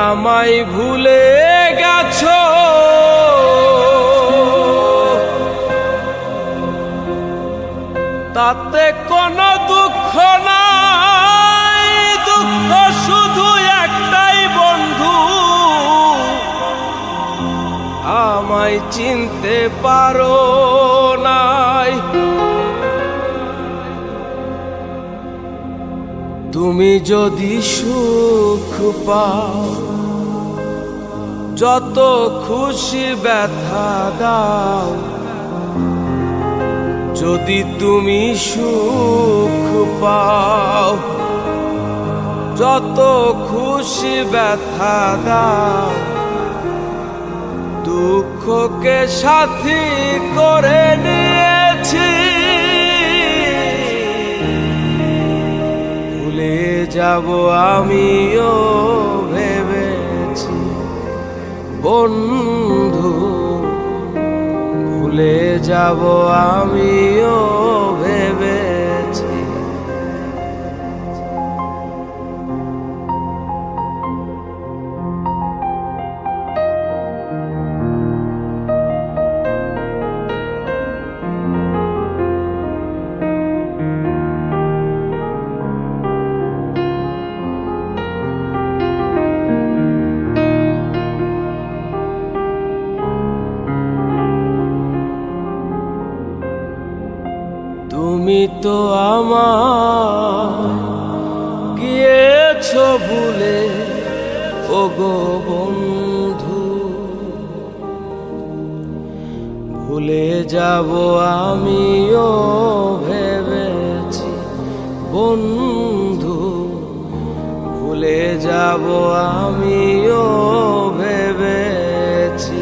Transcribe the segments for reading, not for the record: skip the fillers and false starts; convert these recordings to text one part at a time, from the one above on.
আমায় ভুলে গেছো, তাতে কোনো দুঃখ নাই, দুঃখ শুধু একটাই বন্ধু, আমায় চিনতে পারো নাই। তুমি যদি সুখ পাও, যত খুশি ব্যথা দাও, যদি তুমি সুখ পাও, যত খুশি ব্যথা দাও, দুঃখকে সাথী করে নিয়েছি, ভুলে যাব আমিও ভেবেছি বন্ধু, ভুলে যাব আমিও ভেবেছি। তুমি তো আমায় গিয়েছো ভুলে, ওগো বন্ধু, ভুলে যাব আমিও ভেবেছি বন্ধু, ভুলে যাব আমিও ভেবেছি।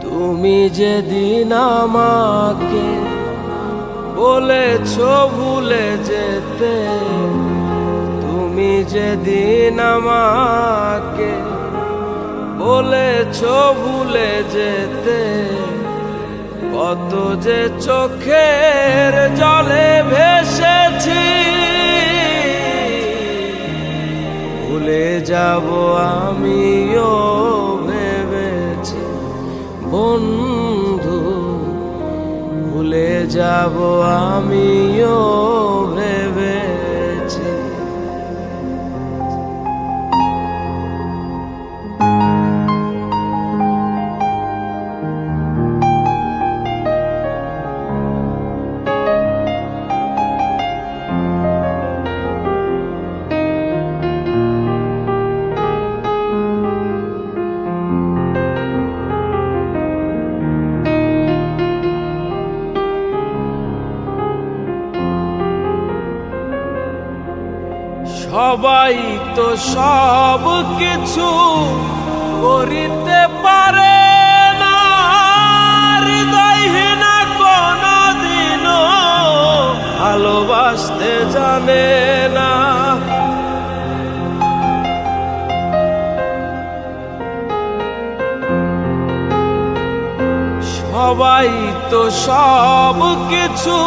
তুমি যেদিন আমাকে বলেছো ভুলে যেতে, তুমি যেদিন আমাকে বলেছো ভুলে যেতে, কত যে চোখের জলে ভেসেছি, ভুলে যাব আমিও ভেবেছি বন্ধু, ভুলে যাব আমিও ভেবেছি। সবাই তো সব কিছু করিতে পারে না, হৃদয়হীনা কোনদিনও ভালোবাসতে জানে না। সবাই তো সব কিছু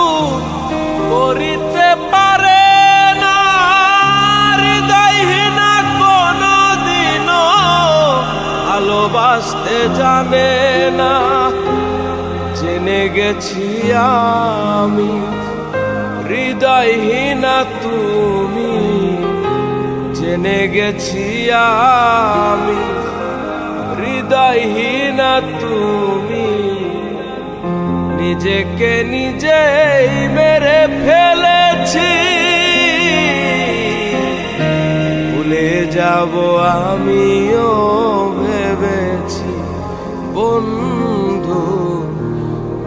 করিতে পারে, ভালোবাসতে জানে না। জেনে গেছি আমি হৃদয়হীনা তুমি, জেনে গেছি আমি হৃদয়হীনা তুমি, নিজেকে নিজেই মেরে ফেলেছি, ভুলে যাব আমিও ভেবেছি বন্ধু,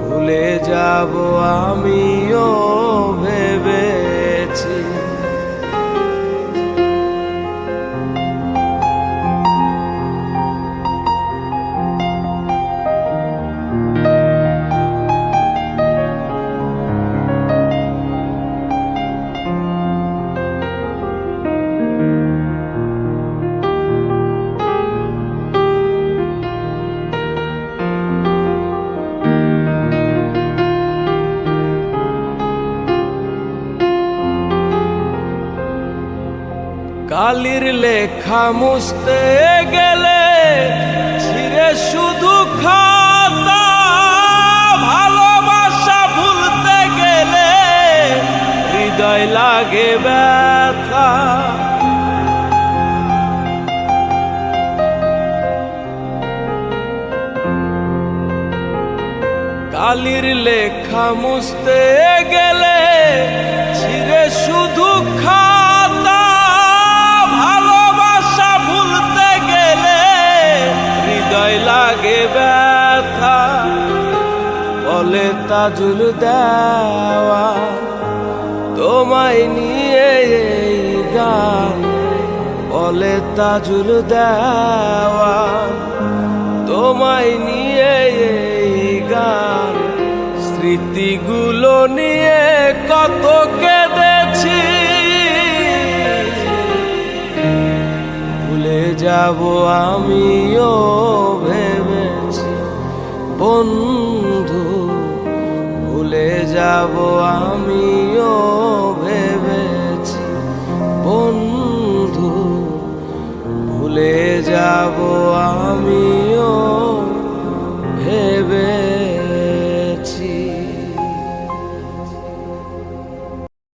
ভুলে যাব আমিও ভেবেছি। কালির লেখা মুছতে গেলে ছিঁড়ে শুধু খাতা, ভালোবাসা ভুলতে গেলে হৃদয় লাগে ব্যথা। কালির লেখা মুছতে গেলে ছিঁড়ে শুধু খাতা, ভালোবাসা ভুলতে গেলে হৃদয় লাগে ব্যথা। বলে তাজুল দেওয়া তোমায় নিয়ে এই গান, বলে তাজুল দেওয়া তোমায় নিয়ে এই গান। স্মৃতিগুলো নিয়ে কত কেঁদেছি, ভুলে যাব আমিও ভেবেছি বন্ধু, ভুলে যাব আমিও